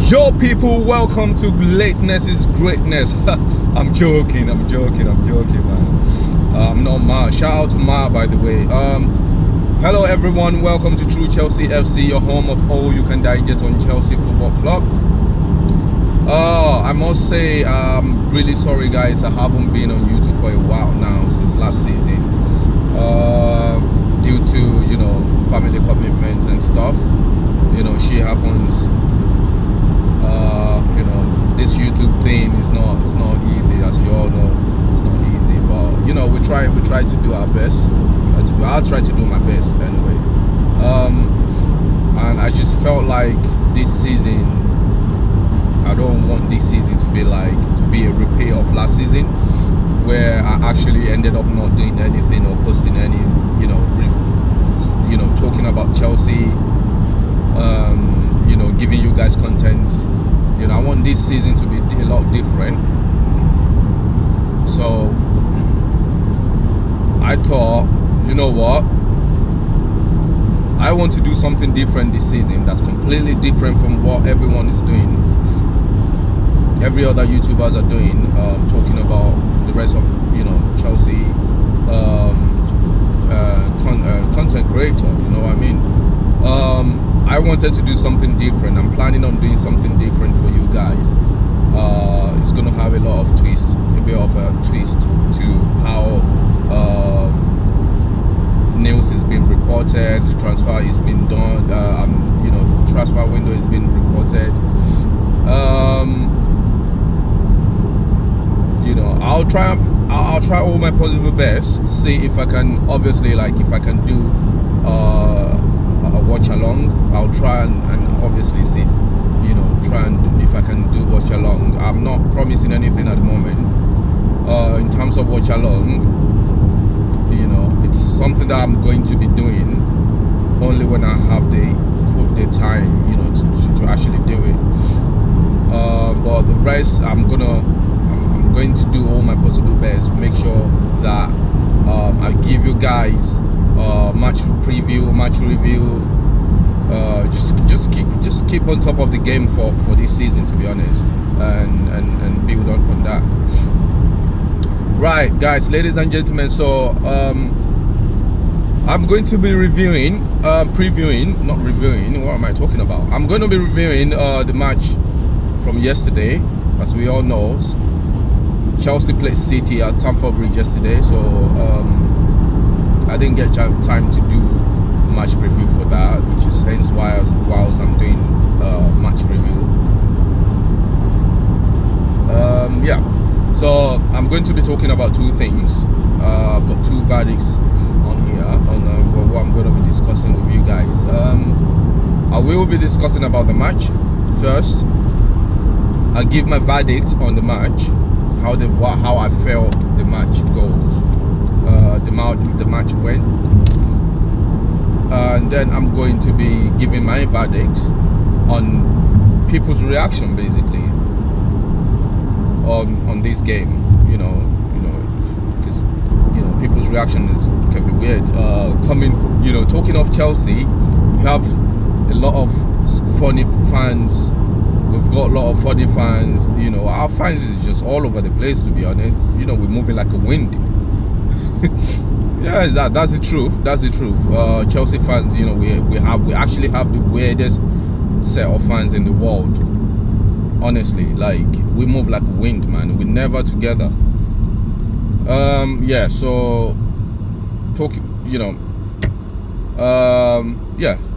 Yo people, welcome to Lateness is Greatness. I'm joking, man. I'm not Ma. Shout out to Ma, by the way. Hello everyone, welcome to True Chelsea FC, your home of all you can digest on Chelsea Football Club. I must say, I'm really sorry guys, I haven't been on YouTube for a while now, since last season. Due to, family commitments and stuff. Shit happens. This YouTube thing is not easy, as you all know. It's not easy, but we try to do our best. I'll try to do my best anyway. And I just felt like this season, I don't want this season to be a repeat of last season, where I actually ended up not doing anything or posting any, talking about Chelsea, giving you guys content. I want this season to be a lot different. So I thought, you know what? I want to do something different this season that's completely different from what everyone is doing. Every other YouTubers are doing, talking about the rest of, Chelsea content creator, you know what I mean? I wanted to do something different. I'm planning on doing something different for you guys. It's going to have a lot of twists, a bit of a twist to how news is being reported, transfer is being done, transfer window is being reported. I'll try all my possible best, see if I can, obviously, if I can do a watch along. I'll try and obviously see, if I can do watch along. I'm not promising anything at the moment. In terms of watch along, it's something that I'm going to be doing only when I have the time, to actually do it. But the rest, I'm going to do all my possible best, make sure that I give you guys match preview, match review, just keep on top of the game for this season, to be honest, and build on that. Right guys, ladies and gentlemen, so I'm going to be previewing, not reviewing, what am I talking about? I'm going to be reviewing the match from yesterday. As we all know, Chelsea played City at Stamford Bridge yesterday, so I didn't get time to do match preview for that, which is hence why I'm doing match review. So I'm going to be talking about two things. I've got two verdicts on here on what I'm going to be discussing with you guys. I will be discussing about the match first. I'll give my verdict on the match, how I felt the match goes, the match went, and then I'm going to be giving my verdict on people's reaction, basically, on this game. Because people's reaction can be weird. Talking of Chelsea, we have a lot of funny fans. We've got a lot of funny fans. Our fans is just all over the place, to be honest. We're moving like a wind. Yeah, that's the truth. Chelsea fans, we actually have the weirdest set of fans in the world. Honestly, we move like wind, man. We're never together. So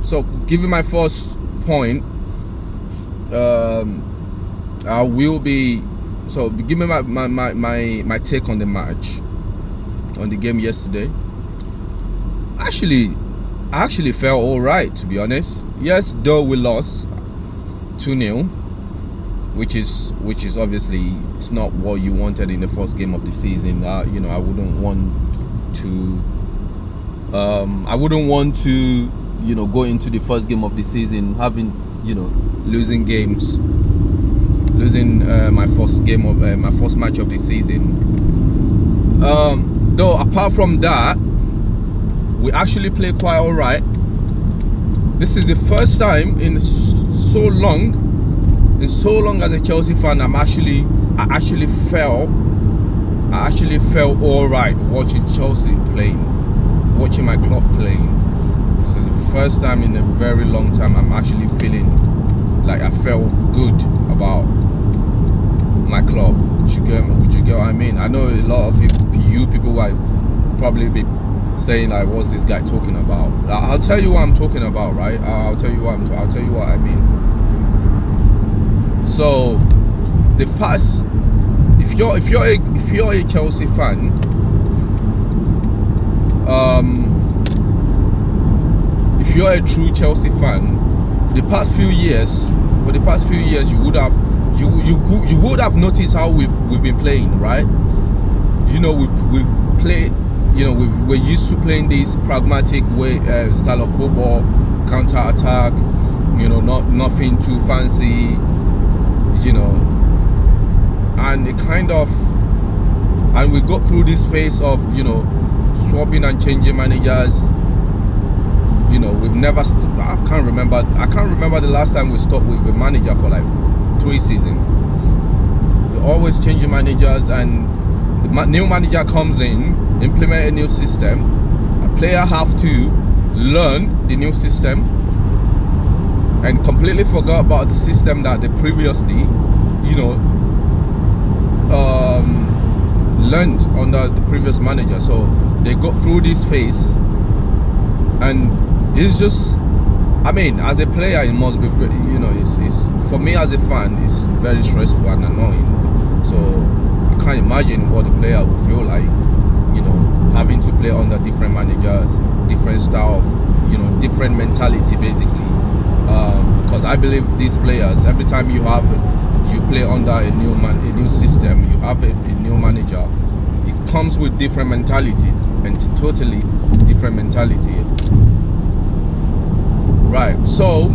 so giving my first point, I will be giving my take on the match, on the game yesterday. I actually felt all right, to be honest. Yes, though we lost 2-0, which is obviously, it's not what you wanted in the first game of the season. I wouldn't want to go into the first game of the season having losing my first game of my first match of the season. Though apart from that, we actually played quite alright. This is the first time in so long in so long as a Chelsea fan, I actually felt all right watching Chelsea playing, watching my club playing. This is the first time in a very long time I'm actually feeling like I felt good about my club. Would you get what I mean? I know a lot of you people will probably be saying like, what's this guy talking about? I'll tell you what I'm talking about, right? I'll tell you what I mean. So the past, if you're a Chelsea fan, if you're a true Chelsea fan, for the past few years, you would have noticed how we've been playing, right? You know, we've played. You know, we're used to playing this pragmatic way, style of football, counter attack. You know, nothing too fancy. You know, and it kind of, and we got through this phase of, you know, swapping and changing managers. You know, we've never. I can't remember the last time we stopped with a manager for like 3 seasons. We're always changing managers, and the new manager comes in, implement a new system. A player have to learn the new system and completely forgot about the system that they previously, you know, learned under the previous manager. So they got through this phase, and it's just, I mean, as a player, it must be, you know, it's for me as a fan, it's very stressful and annoying. So I can't imagine what the player will feel like, you know, having to play under different managers, different style of, you know, different mentality basically. Because I believe these players, every time you play under a new system, you have a new manager, it comes with different mentality, and totally different mentality. Right, so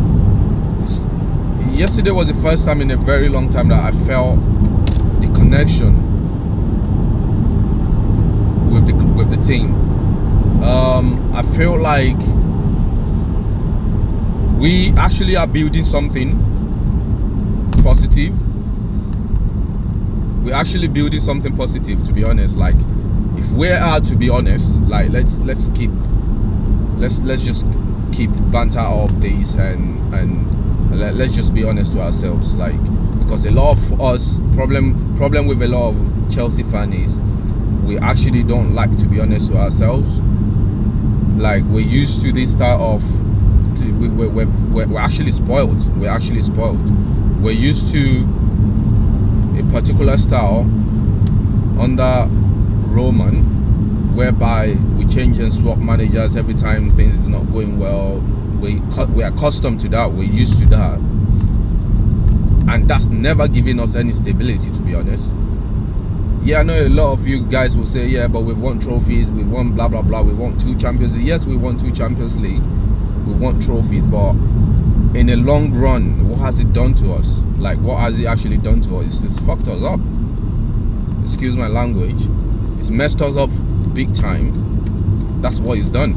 yesterday was the first time in a very long time that I felt the connection with the team. I feel like we actually are building something positive. We're actually building something positive, to be honest. Like, if we are to be honest, like let's just keep banter off this and let's just be honest to ourselves. Like, because a lot of us problem with a lot of Chelsea fans is we actually don't like to be honest to ourselves. Like, we're used to this style of we're actually spoiled. We're used to a particular style under Roman, whereby we change and swap managers every time things is not going well. We're accustomed to that. We're used to that, and that's never giving us any stability, to be honest. Yeah, I know a lot of you guys will say, yeah, but we've won trophies, we won blah blah blah, we won 2 Champions League. Yes, we won 2 Champions League, we won trophies, but in the long run, what has it done to us? Like, what has it actually done to us? It's fucked us up. Excuse my language. It's messed us up big time. That's what it's done.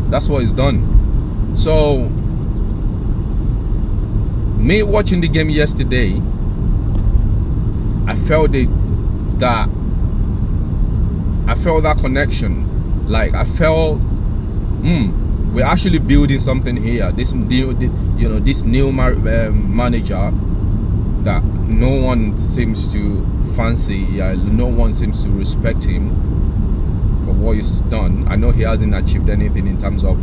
That's what it's done. So, me watching the game yesterday, I felt that connection. Like, I felt, we're actually building something here. This new, manager that no one seems to fancy. No one seems to respect him for what he's done. I know he hasn't achieved anything in terms of,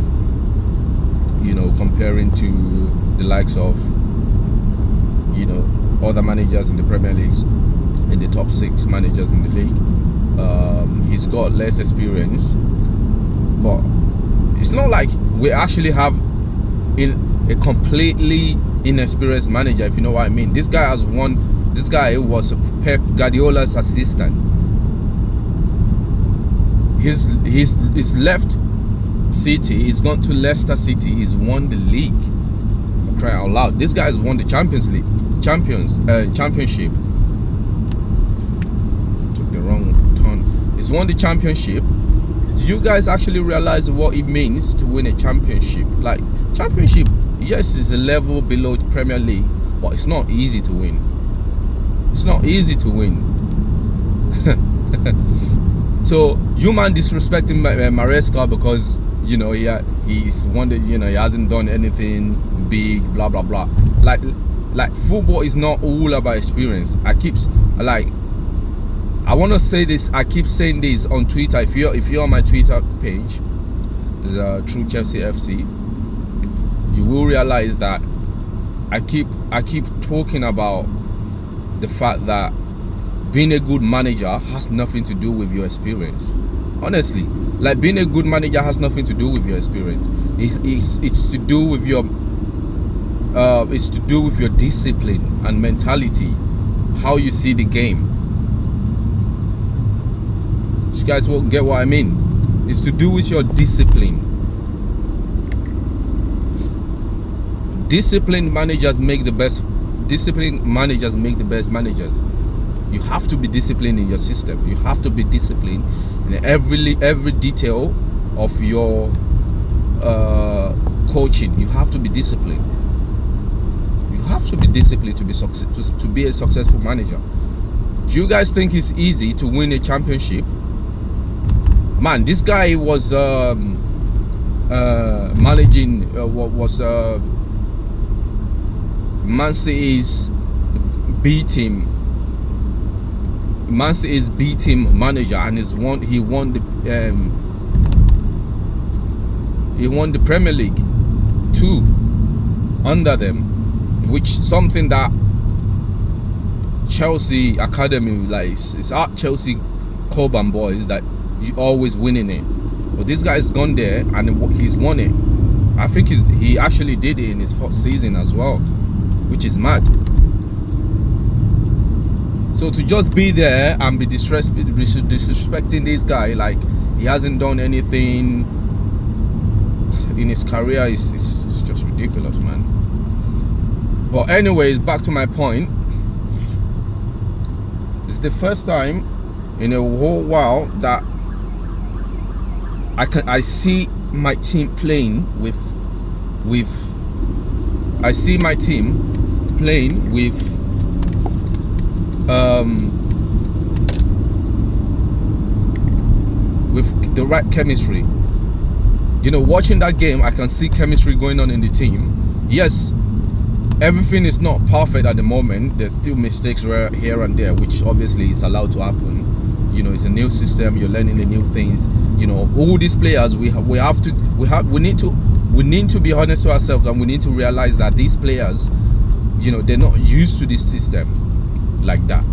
you know, comparing to the likes of, you know, other managers in the Premier League, in the top 6 managers in the league. He's got less experience, but it's not like we actually have a completely inexperienced manager, if you know what I mean. This guy was Pep Guardiola's assistant. He's left City, he's gone to Leicester City, he's won the league, for crying out loud. This guy has won the championship. Took the wrong turn. He's won the championship. Do you guys actually realize what it means to win a championship? Like, championship Yes, it's a level below Premier League, but it's not easy to win. It's not easy to win. So you man disrespecting Maresca because he's wondered, he hasn't done anything big, blah blah blah. Like football is not all about experience. I want to say this. I keep saying this on Twitter. If you're on my Twitter page, True Chelsea FC, you will realize that I keep talking about the fact that being a good manager has nothing to do with your experience. Honestly, like, being a good manager has nothing to do with your experience. It's to do with your discipline and mentality, how you see the game. You guys won't get what I mean. It's to do with your discipline. Disciplined managers make the best managers. You have to be disciplined in your system. You have to be disciplined in every detail of your coaching. You have to be disciplined. You have to be disciplined to be a successful manager. Do you guys think it's easy to win a championship? Man, this guy was managing Man City's B team. Man City's B team manager, and he won the Premier League 2 under them, which something that Chelsea Academy, like, it's our Chelsea Coban boys that you always winning it. But this guy's gone there and he's won it. I think he actually did it in his first season as well, which is mad. So to just be there and be disrespecting this guy like he hasn't done anything in his career is just ridiculous, man. But anyways, back to my point. It's the first time in a whole while that I see my team playing with the right chemistry. Watching that game, I can see chemistry going on in the team. Yes, everything is not perfect at the moment. There's still mistakes here and there, which obviously is allowed to happen. It's a new system. You're learning the new things. All these players, we need to be honest to ourselves, and we need to realize that these players, they're not used to this system like that.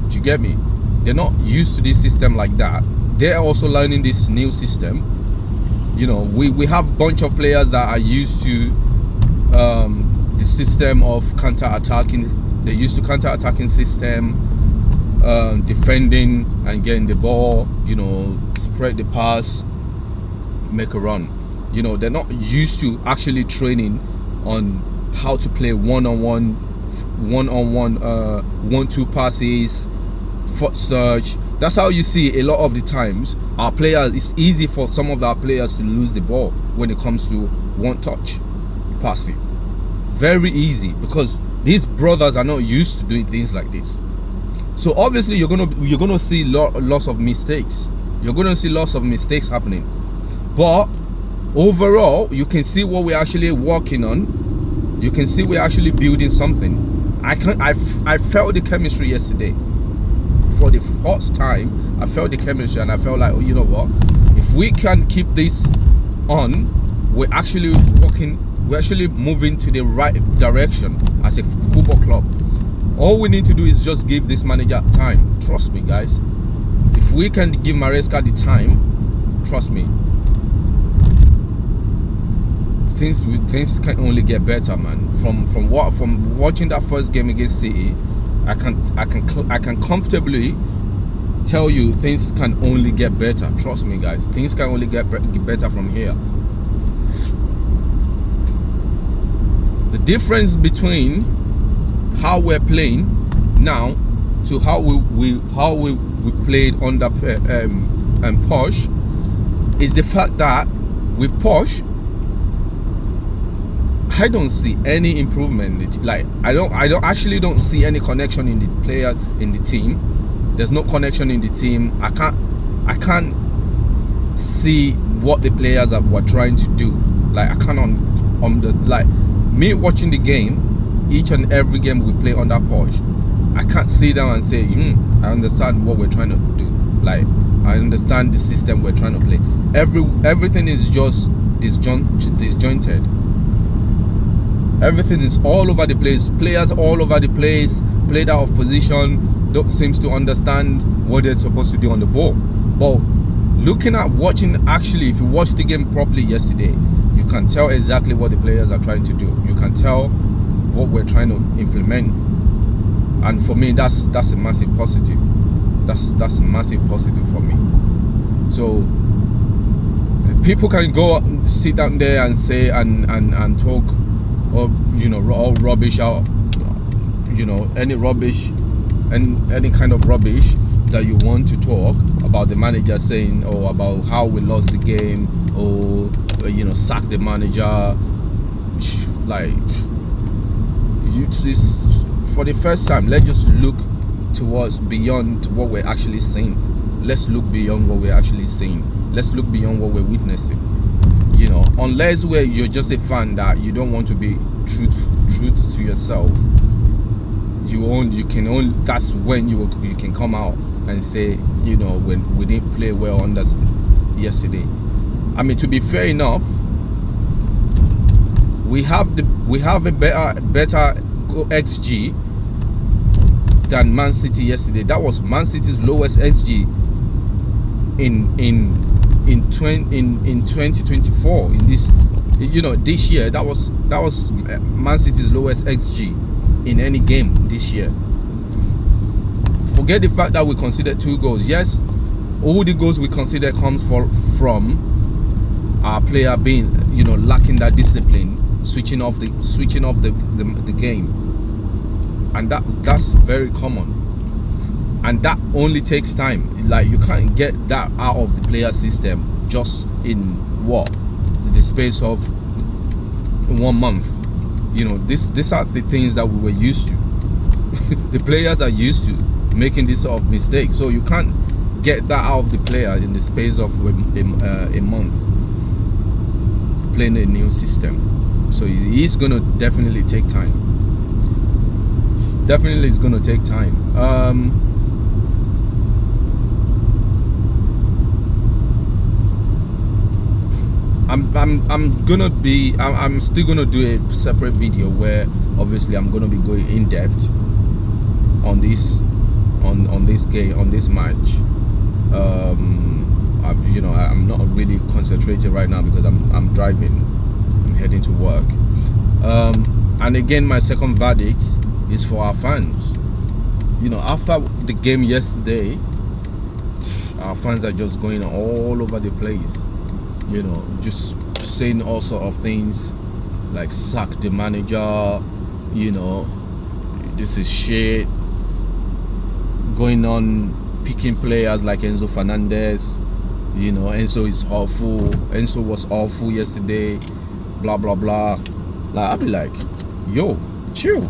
Do you get me? They're not used to this system like that. They're also learning this new system. We have a bunch of players that are used to the system of counter-attacking. They're used to counter-attacking system, defending and getting the ball, spread the pass, make a run. They're not used to actually training on how to play one-on-one, 1-2 passes, foot surge. That's how you see a lot of the times our players, it's easy for some of our players to lose the ball when it comes to one-touch passing. Very easy, because these brothers are not used to doing things like this. So obviously you're gonna see lots of mistakes. You're gonna see lots of mistakes happening. But overall, you can see what we're actually working on. You can see we're actually building something. I felt the chemistry yesterday. For the first time, I felt the chemistry, and I felt like, you know what? If we can keep this on, we're actually moving to the right direction as a football club. All we need to do is just give this manager time. Trust me, guys. If we can give Maresca the time, trust me, things can only get better, man. From watching that first game against City, I can comfortably tell you things can only get better. Trust me, guys. Things can only get better from here. The difference between how we're playing now to how we played under Posh is the fact that with Posh, I don't see any improvement. Like I don't see any connection in the player, in the team. There's no connection in the team. I can't see what the players were trying to do. Like I can't like me watching the game, each and every game we play under Porsche, I can't sit down and say, I understand what we're trying to do. Like I understand the system we're trying to play. Everything is just disjointed. Everything is all over the place. Players all over the place, played out of position, don't seems to understand what they're supposed to do on the ball. But actually, if you watch the game properly yesterday, you can tell exactly what the players are trying to do. You can tell what we're trying to implement. And for me, that's a massive positive. That's a massive positive for me. So people can go sit down there and say and talk, or all rubbish out, any rubbish and any kind of rubbish that you want to talk about the manager, saying about how we lost the game, or sack the manager. Like for the first time, let's just look towards beyond what we're actually seeing. Let's look beyond what we're actually seeing. Let's look beyond what we're witnessing. Unless you're just a fan that you don't want to be truth to yourself, that's when you can come out and say, when we didn't play well on us yesterday. I mean, to be fair enough, we have a better XG than Man City yesterday. That was Man City's lowest XG in 2024. In this, this year, that was Man City's lowest XG in any game this year. Forget the fact that we conceded 2 goals. Yes, all the goals we consider comes from our player being, lacking that discipline, switching off the game, and that's very common, and that only takes time. Like you can't get that out of the player system just in the space of 1 month. These are the things that we were used to. The players are used to making this sort of mistake, so you can't get that out of the player in the space of a month playing a new system. So it's gonna definitely take time. Definitely it's gonna take time. I'm still gonna do a separate video where obviously I'm gonna be going in depth on this game, on this match. I'm not really concentrating right now because I'm driving. I'm heading to work. And again, my second verdict is for our fans. After the game yesterday, our fans are just going all over the place. Just saying all sort of things like sack the manager, this is shit, going on picking players like Enzo Fernandez, Enzo is awful, Enzo was awful yesterday, blah blah blah. Like I'll be like, yo, chill.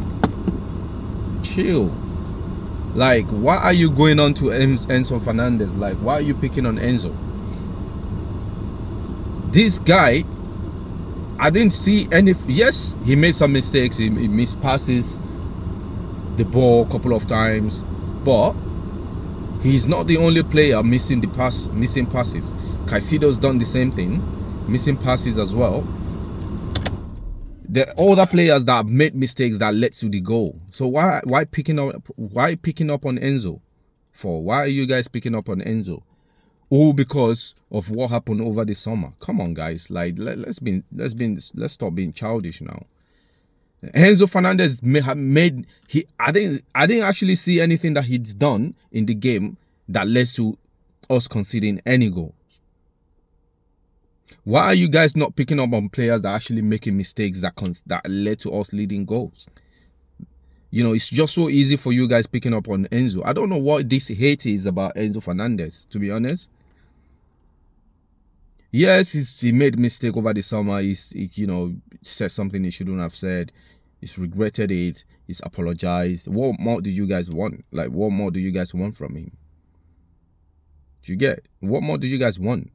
Like, why are you going on to Enzo Fernandez? Like, why are you picking on Enzo? This guy, I didn't see any. Yes, he made some mistakes. He missed passes the ball a couple of times, but he's not the only player missing passes. Caicedo's done the same thing, missing passes as well. The other players that have made mistakes that led to the goal. So why picking up on Enzo? Why are you guys picking up on Enzo? All because of what happened over the summer. Come on, guys. Like let's stop being childish now. Enzo Fernandez I didn't actually see anything that he's done in the game that led to us conceding any goal. Why are you guys not picking up on players that are actually making mistakes that led to us leading goals? It's just so easy for you guys picking up on Enzo. I don't know what this hate is about Enzo Fernandez, to be honest. Yes, he made mistake over the summer. You know, said something he shouldn't have said. He's regretted it. He's apologized. What more do you guys want? Like, what more do you guys want from him? Do you get? What more do you guys want?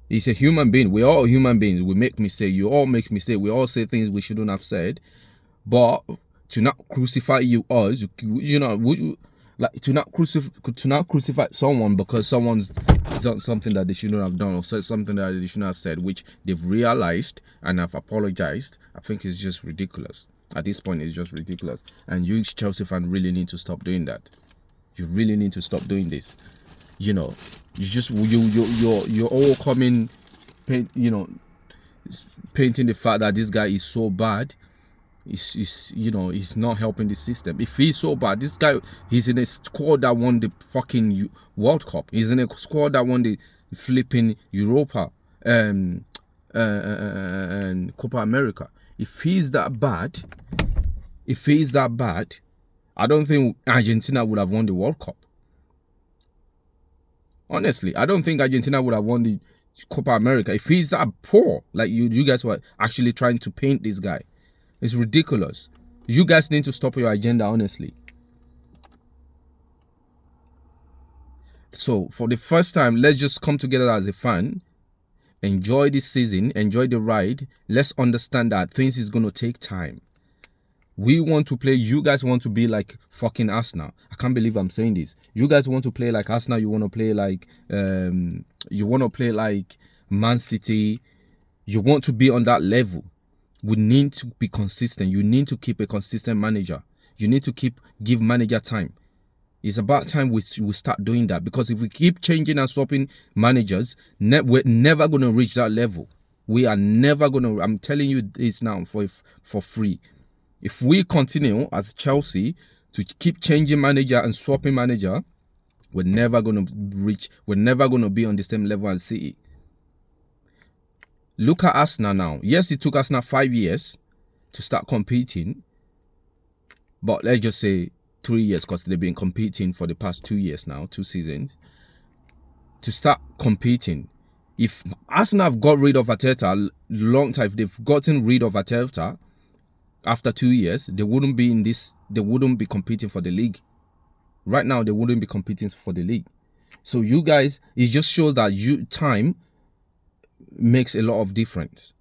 He's a human being. We're all human beings. We make mistakes. You all make mistakes. We all say things we shouldn't have said. But to not crucify us, you know, would you like to not crucify someone because someone's done something that they shouldn't have done or said something that they shouldn't have said, which they've realized and have apologized? I think it's just ridiculous. At this point, it's just ridiculous. And you, Chelsea fan, really need to stop doing that. You really need to stop doing this. You know, you're all coming, you know, painting the fact that this guy is so bad. You know, he's not helping the system. If he's so bad, this guy, he's in a squad that won the fucking World Cup. He's in a squad that won the flipping Europa and Copa America. If he's that bad, I don't think Argentina would have won the World Cup. Honestly, I don't think Argentina would have won the Copa America if he's that poor. Like you guys were actually trying to paint this guy. It's ridiculous. You guys need to stop your agenda, honestly. So for the first time, let's just come together as a fan, enjoy this season, enjoy the ride. Let's understand that things is going to take time. We want to play. You guys want to be like fucking Arsenal. I can't believe I'm saying this. You guys want to play like Arsenal. You want to play like Man City. You want to be on that level. We need to be consistent. You need to keep a consistent manager. You need to give manager time. It's about time we start doing that, because if we keep changing and swapping managers, we're never going to reach that level. We are never going to. I'm telling you this now for free. If we continue as Chelsea to keep changing manager and swapping manager, we're never going to reach. We're never going to be on the same level as City. Look at Arsenal now. Yes, it took Arsenal 5 years to start competing. But let's just say 3 years, because they've been competing for the past 2 years now, 2 seasons. To start competing. If Arsenal have got rid of Arteta long time, if they've gotten rid of Arteta after 2 years, they wouldn't be in this. They wouldn't be competing for the league. Right now, they wouldn't be competing for the league. So you guys, it just shows that time makes a lot of difference.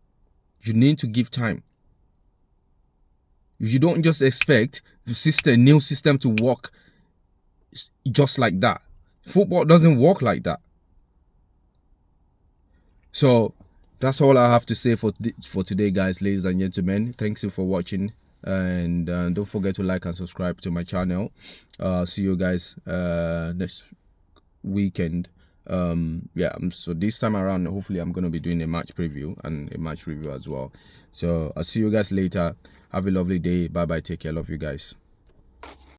You need to give time. You don't just expect the new system to work just like that. Football doesn't work like that. So that's all I have to say for today, guys, ladies and gentlemen. Thanks you for watching, and don't forget to like and subscribe to my channel. See you guys next weekend. So this time around, hopefully I'm going to be doing a match preview and a match review as well. So I'll see you guys later. Have a lovely day. Bye bye. Take care. Love you guys.